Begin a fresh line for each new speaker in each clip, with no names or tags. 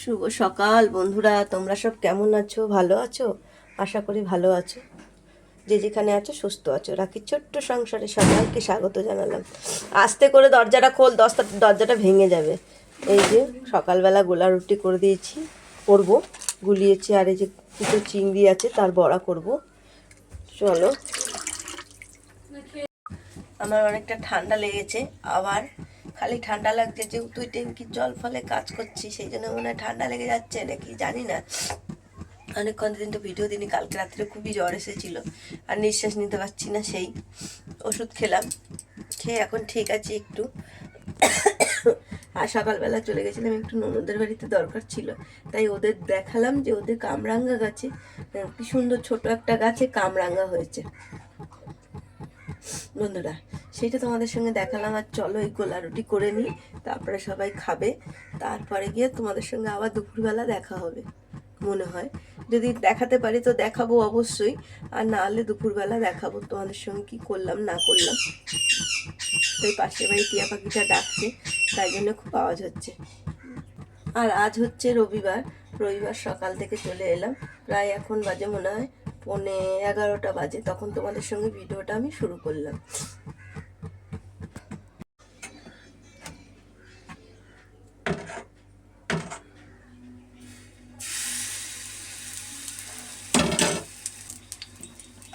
শুভ সকাল বন্ধুরা, তোমরা সব কেমন আছো? ভালো আছো? আশা করি ভালো আছো। যে যেখানে আছো সুস্থ আছো। রাখি ছোট্ট সংসারে সবাইকে স্বাগত জানালাম। আস্তে করে দরজাটা খোল, দরজাটা ভেঙে যাবে। এই যে সকালবেলা গোলা রুটি করে দিয়েছি, করবো, গুলিয়েছি। আর এই যে কিছু চিংড়ি আছে, তার বড়া করব। চলো। আমার অনেকটা ঠান্ডা লেগেছে, আবার খালি ঠান্ডা লাগছে, যেহেতু ট্যাঙ্কির জল ফলে কাজ করছি, সেই জন্য মনে হয় ঠান্ডা লেগে যাচ্ছে নাকি জানি না। অনেকক্ষণ দিন তো ভিডিও দিনই, কালকে রাত্রে খুবই জ্বর এসেছিল, আর নিঃশ্বাস নিতে পারছি না। সেই ওষুধ খেলাম, খেয়ে এখন ঠিক আছে একটু। আর সকালবেলা চলে গেছিলাম একটু ননদের বাড়িতে, দরকার ছিল, তাই ওদের দেখালাম যে ওদের কামরাঙ্গা গাছে কি সুন্দর ছোট একটা গাছে কামরাঙ্গা হয়েছে বন্ধুরা, সেটা তোমাদের সঙ্গে দেখালাম। আর চলো এই গোলা রুটি করে নিই, তারপরে সবাই খাবে, তারপরে গিয়ে তোমাদের সঙ্গে আবার দুপুরবেলা দেখা হবে মনে হয়। যদি দেখাতে পারি তো দেখাবো অবশ্যই, আর না হলে দুপুরবেলা দেখাবো তোমাদের সঙ্গে কি করলাম না করলাম। ওই পাশের বাড়ি টিয়া পাখিটা ডাকছে, তাই জন্য খুব আওয়াজ হচ্ছে। আর আজ হচ্ছে রবিবার, রবিবার সকাল থেকে চলে এলাম, প্রায় এখন বাজে মনে হয় 11:15 বাজে, তখন তোমাদের সঙ্গে ভিডিওটা আমি শুরু করলাম।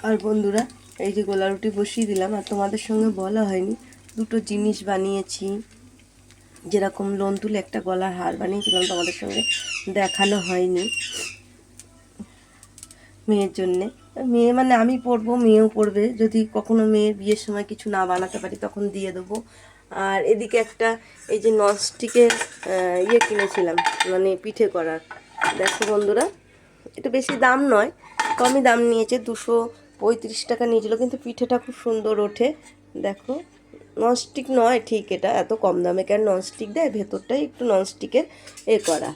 আর বন্ধুরা, এই যে গোলা রুটি বসিয়ে দিলাম, আর তোমাদের সঙ্গে বলা হয়নি দুটো জিনিস বানিয়েছি। যেরকম লোন তুলে একটা গলার হার বানিয়েছিলাম, তোমাদের সঙ্গে দেখানো হয়নি। মেয়ের জন্যে, মেয়ে মানে আমি পরবো, মেয়েও পরবে, যদি কখনো মেয়ের বিয়ের সময় কিছু না বানাতে পারি তখন দিয়ে দেবো। আর এদিকে একটা এই যে ননস্টিকের ইয়ে কিনেছিলাম, মানে পিঠে করার। দেখো বন্ধুরা, এটা বেশি দাম নয়, কমই দাম নিয়েছে, 235 টাকা নিয়েছিল, কিন্তু পিঠেটা খুব সুন্দর ওঠে। দেখো, ননস্টিক নয় ঠিক, এটা এত কম দামে কেন ননস্টিক দেয়, ভেতরটাই একটু ননস্টিকের এ করা,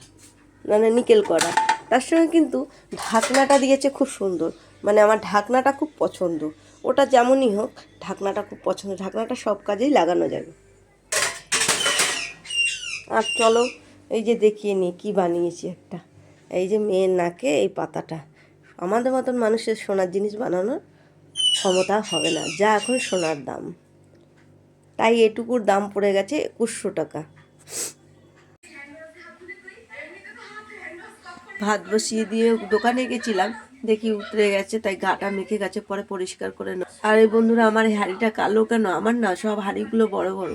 মানে নিকেল করা। তার সঙ্গে কিন্তু ঢাকনাটা দিয়েছে খুব সুন্দর, মানে আমার ঢাকনাটা খুব পছন্দ। ওটা যেমনই হোক, ঢাকনাটা খুব পছন্দ, ঢাকনাটা সব কাজেই লাগানো যাবে। আর চলো এই যে দেখিয়ে নিই কী বানিয়েছি একটা। এই যে মেয়ের নাকে এই পাতাটা, আমাদের মতন মানুষের সোনার জিনিস বানানোর ক্ষমতা হবে না, যা এখন সোনার দাম, তাই এটুকুর দাম পড়ে গেছে 2100 টাকা। ভাত বসিয়ে দিয়ে দোকানে গেছিলাম, দেখি উতরে গেছে, তাই গাটা মেখে গেছে, পরে পরিষ্কার করে নেব। আর এই বন্ধুরা, আমার এই হাঁড়িটা কালো কেন? আমার না সব হাঁড়িগুলো বড় বড়,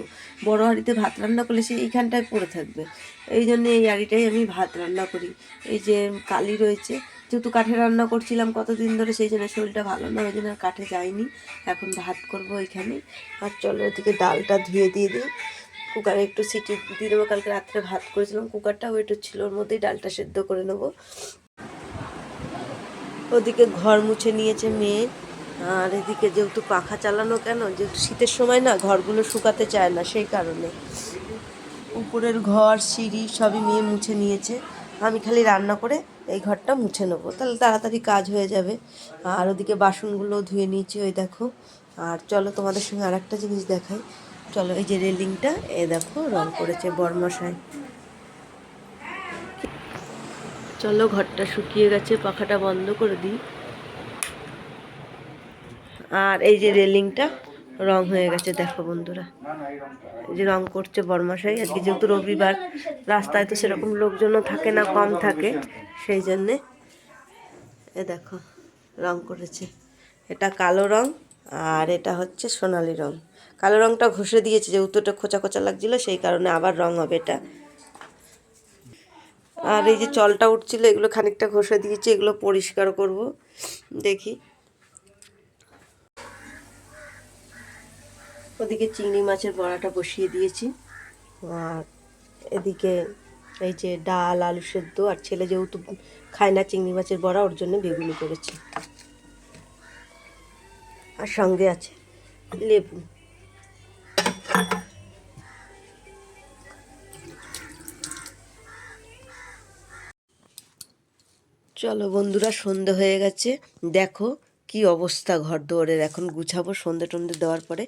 বড় হাঁড়িতে ভাত রান্না করলে সে এইখানটায় পড়ে থাকবে, এই জন্য এই হাঁড়িটাই আমি ভাত রান্না করি। এই যে কালি রয়েছে, যেহেতু কাঠে রান্না করছিলাম কতদিন ধরে, সেই জন্য শরীরটা ভালো না, ওই জন্য আর কাঠে যাইনি। এখন ভাত করবো এখানে। আর চলো ওদিকে ডালটা ধুয়ে দিয়ে দিই, কুকারে একটু সিটি দিয়ে দেবো। কালকে রাত্রে ভাত করেছিলাম, কুকারটা ওয়েট ছিল, ওর মধ্যেই ডালটা সেদ্ধ করে নেবো। ওদিকে ঘর মুছে নিয়েছে মেয়ে, আর এদিকে যেহেতু পাখা চালানো, কেন যেহেতু শীতের সময় না, ঘরগুলো শুকাতে চায় না, সেই কারণে উপরের ঘর সিঁড়ি সবই মেয়ে মুছে নিয়েছে। আমি খালি রান্না করে এই ঘরটা মুছে নেবো, তাহলে তাড়াতাড়ি কাজ হয়ে যাবে। আর ওদিকে বাসনগুলো ধুয়ে নিয়েছি, ওই দেখো। আর চলো তোমাদের সঙ্গে আর একটা জিনিস দেখাই, চলো। এই যে রেলিংটা, এ দেখো রং করেছে বরমশাই। চলো, ঘরটা শুকিয়ে গেছে, পাখাটা বন্ধ করে দিই। আর এই যে রেলিংটা রং হয়ে গেছে, দেখো বন্ধুরা, এই যে রং করছে বরমশাই। আজকে যেহেতু রবিবার, রাস্তায় তো সেরকম লোকজনও থাকে না, কম থাকে, সেই জন্যে এ দেখো রং করেছে। এটা কালো রং, আর এটা হচ্ছে সোনালি রং। কালো রংটা ঘষে দিয়েছে, যেহেতু এটা খোঁচা খোঁচা লাগছিলো, সেই কারণে আবার রং হবে এটা। আর এই যে চলটা উঠছিল, এগুলো খানিকটা ঘষে দিয়েছি, এগুলো পরিষ্কার করব, দেখি। ওদিকে চিংড়ি মাছের বড়াটা বসিয়ে দিয়েছি, আর এদিকে এই যে ডাল, আলু সেদ্ধ, আর ছেলে যেহেতু খায় না চিংড়ি মাছের বড়া, ওর জন্য বেগুনি করেছি, আর সঙ্গে আছে লেবু। চলো বন্ধুরা, সন্ধে হয়ে গেছে, দেখো কি অবস্থা ঘর দুয়ারের। এখন গুছাবো সন্ধে টন্ধে দেওয়ার পরে।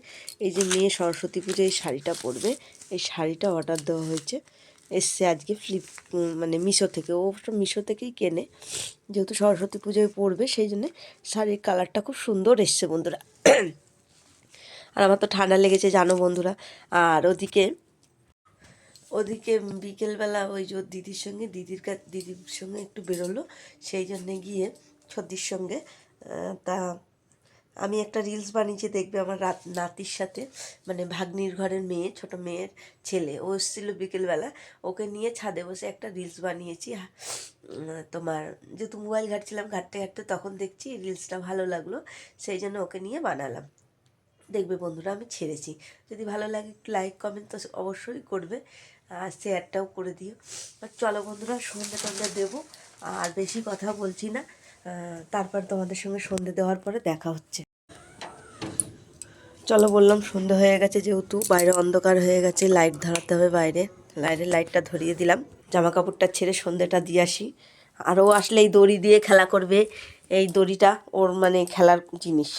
এই যে মেয়ে সরস্বতী পুজোয় এই শাড়িটা পরবে, এই শাড়িটা অর্ডার দেওয়া হয়েছে, এসছে আজকে মানে মিশো থেকে, ও মিশো থেকেই কেনে, যেহেতু সরস্বতী পুজোয় পড়বে সেই জন্যে শাড়ির কালারটা খুব সুন্দর এসছে বন্ধুরা। আর আমার তো ঠান্ডা লেগেছে জানো বন্ধুরা। আর ওদিকে বিকেলবেলা ওই যে দিদির সঙ্গে দিদির সঙ্গে একটু বেরোলো, সেই জন্যে গিয়ে সর্দির সঙ্গে তা আমি একটা রিলস বানিয়েছি, দেখবে আমার নাতির সাথে, মানে ভাগ্নির ঘরের মেয়ে, ছোট মেয়ের ছেলে, ও এসেছিলো বিকেলবেলা, ওকে নিয়ে ছাদে বসে একটা রিলস বানিয়েছি। তোমার যেহেতু মোবাইল ঘাঁটছিলাম, ঘাঁটতে ঘাঁটতে তখন দেখছি রিলসটা ভালো লাগলো, সেই জন্য ওকে নিয়ে বানালাম। দেখবে বন্ধুরা আমি ছেড়েছি, যদি ভালো লাগে একটু লাইক কমেন্ট তো অবশ্যই করবে, আর শেয়ারটাও করে দিও। আর চলো বন্ধুরা সন্ধ্যে টন্ধে দেবো, আর বেশি কথা বলছি না, তারপর তোমাদের সঙ্গে সন্ধ্যে দেওয়ার পরে দেখা হচ্ছে। চলো বললাম সন্ধ্যে হয়ে গেছে, যেহেতু বাইরে অন্ধকার হয়ে গেছে, লাইট ধরাতে হবে বাইরে, লাইটটা ধরিয়ে দিলাম, জামা কাপড়টা ছেড়ে সন্ধ্যেটা দিয়ে আসি। আরও আসলে এই দড়ি দিয়ে খেলা করবে, এই দড়িটা ওর মানে খেলার জিনিস।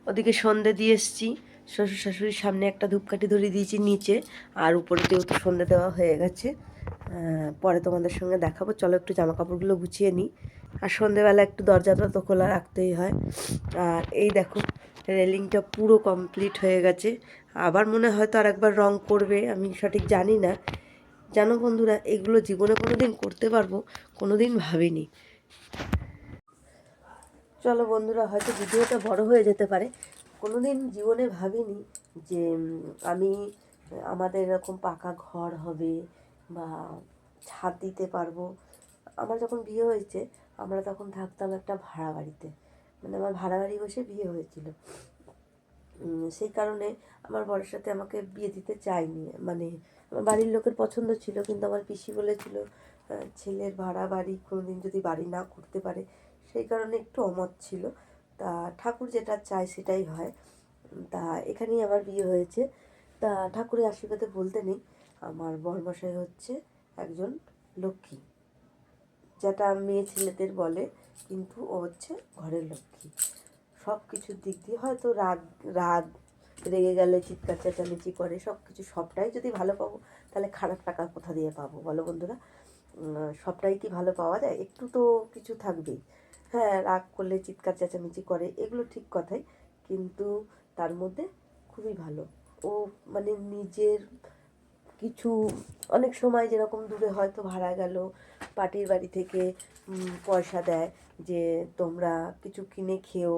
ওদিকে সন্ধ্যে দিয়ে এসেছি, শ্বশুর শাশুড়ির সামনে একটা ধূপকাঠি ধরিয়ে দিয়েছি নিচে, আর উপরে যেহেতু সন্ধ্যে দেওয়া হয়ে গেছে, পরে তোমাদের সঙ্গে দেখাবো। চলো একটু জামা কাপড়গুলো গুছিয়ে নিই, আর সন্ধ্যেবেলা একটু দরজাটা তো খোলা রাখতেই হয়। আর এই দেখো রেলিংটা পুরো কমপ্লিট হয়ে গেছে, আবার মনে হয়তো আর একবার রং করবে, আমি সঠিক জানি না। জানো বন্ধুরা, এগুলো জীবনে কোনো দিন করতে পারবো কোনো দিন ভাবিনি। চলো বন্ধুরা, হয়তো ভিডিওটা বড় হয়ে যেতে পারে, কোনো দিন জীবনে ভাবিনি যে আমি আমাদের এরকম পাকা ঘর হবে বা ছাদ দিতে পারবো। আমার যখন বিয়ে হয়েছে আমরা তখন থাকতাম একটা ভাড়া বাড়িতে, মানে আমার ভাড়া বাড়ি বসে বিয়ে হয়েছিল, সেই কারণে আমার বরের সাথে আমাকে বিয়ে দিতে চায়নি, মানে আমার বাড়ির লোকের পছন্দ ছিল, কিন্তু আমার পিসি বলেছিল ছেলের ভাড়া বাড়ি কোনো দিন যদি বাড়ি না করতে পারে, সেই কারণে একটু অমত ছিল। তা ঠাকুর যেটা চায় সেটাই হয়, তা এখানেই আমার বিয়ে হয়েছে। তা ঠাকুরের আশীর্বাদে বলতে নেই, আমার বরমশাই হচ্ছে একজন লক্ষ্মী, যেটা মেয়ে ছেলেদের বলে, কিন্তু ও হচ্ছে ঘরের লক্ষ্মী। সব কিছুর দিক দিয়ে হয়তো রাগ রেগে গেলে চিৎকার চেঁচামেচি করে, সব কিছু সবটাই যদি ভালো পাবো, তাহলে খারাপ টাকা কোথা দিয়ে পাবো বলো বন্ধুরা? সবটাই কি ভালো পাওয়া যায়? একটু তো কিছু থাকবেই। হ্যাঁ, রাগ করলে চিৎকার চেঁচামেচি করে, এগুলো ঠিক কথাই, কিন্তু তার মধ্যে খুবই ভালো ও, মানে নিজের কিছু অনেক সময় যেরকম দূরে হয়তো ভাড়া গেল, পার্টির বাড়ি থেকে পয়সা দেয় যে তোমরা কিছু কিনে খেও,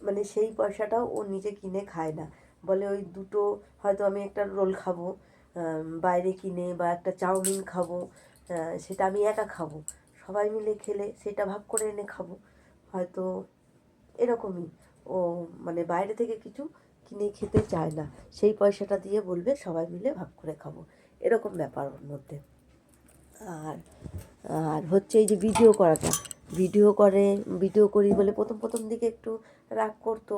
মানে সেই পয়সাটাও ও নিজে কিনে খায় না, বলে ওই দুটো হয়তো আমি একটা রোল খাবো বাইরে কিনে, বা একটা চাউমিন খাবো, সেটা আমি একা খাবো, সবাই মিলে খেলে সেটা ভাগ করে এনে খাবো, হয়তো এরকমই ও, মানে বাইরে থেকে কিছু কিনে খেতে চায় না, সেই পয়সাটা দিয়ে বলবে সবাই মিলে ভাগ করে খাবো, এরকম ব্যাপার ওর মধ্যে। আর আর হচ্ছে এই যে ভিডিও করি বলে প্রথম দিকে একটু রাগ করতো,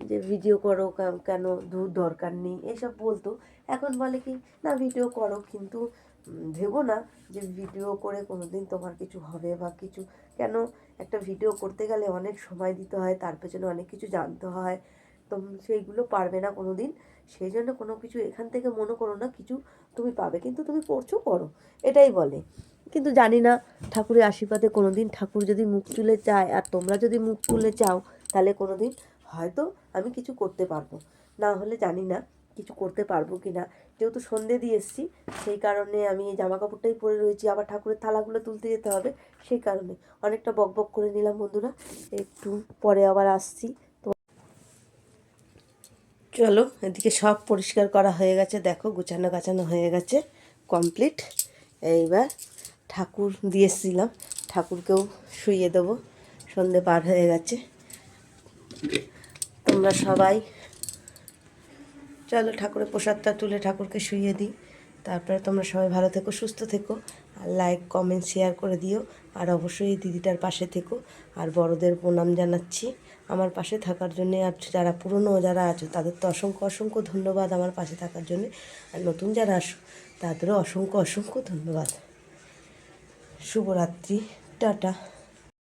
যে ভিডিও করো কেন, দরকার নেই এসব বলতো। এখন বলে কি না, ভিডিও করো, কিন্তু ভেবো না যে ভিডিও করে কোনো দিন তোমার কিছু হবে বা কিছু, কেন একটা ভিডিও করতে গেলে অনেক সময় দিতে হয়, তার পেছনে অনেক কিছু জানতে হয়, তো সেইগুলো পারবে না কোনো দিন, সেই জন্য কোনো কিছু এখান থেকে মনে করো না কিছু তুমি পাবে, কিন্তু তুমি করো, এটাই বলে। কিন্তু জানি না ঠাকুরের আশীর্বাদে কোনো দিন ঠাকুর যদি মুখ তুলে চায়, আর তোমরা যদি মুখ তুলে চাও, তাহলে কোনো দিন হয়তো আমি কিছু করতে পারবো, না হলে জানি না কিছু করতে পারবো কি না। যেহেতু সন্ধে দিয়ে এসেছি, সেই কারণে আমি এই জামা কাপড়টাই পরে রয়েছি, আবার ঠাকুরের থালাগুলো তুলতে যেতে হবে, সেই কারণে অনেকটা বক করে নিলাম বন্ধুরা, একটু পরে আবার আসছি। তো চলো, এদিকে সব পরিষ্কার করা হয়ে গেছে, দেখো গুছানো গাছানো হয়ে গেছে কমপ্লিট। এইবার ঠাকুর দিয়েছিলাম, ঠাকুরকেও শুইয়ে দেবো, সন্ধে পার হয়ে গেছে। তোমরা সবাই চলো ঠাকুরের প্রসাদটা তুলে ঠাকুরকে শুইয়ে দিই, তারপরে তোমরা সবাই ভালো থেকো, সুস্থ থেকো, আর লাইক কমেন্ট শেয়ার করে দিও, আর অবশ্যই এই দিদিটার পাশে থেকো, আর বড়দের প্রণাম জানাচ্ছি আমার পাশে থাকার জন্যে, আর যারা পুরনো যারা আছো তাদের তো অসংখ্য ধন্যবাদ আমার পাশে থাকার জন্যে, আর নতুন যারা আসো তাদেরও অসংখ্য ধন্যবাদ। শুভরাত্রি, টাটা।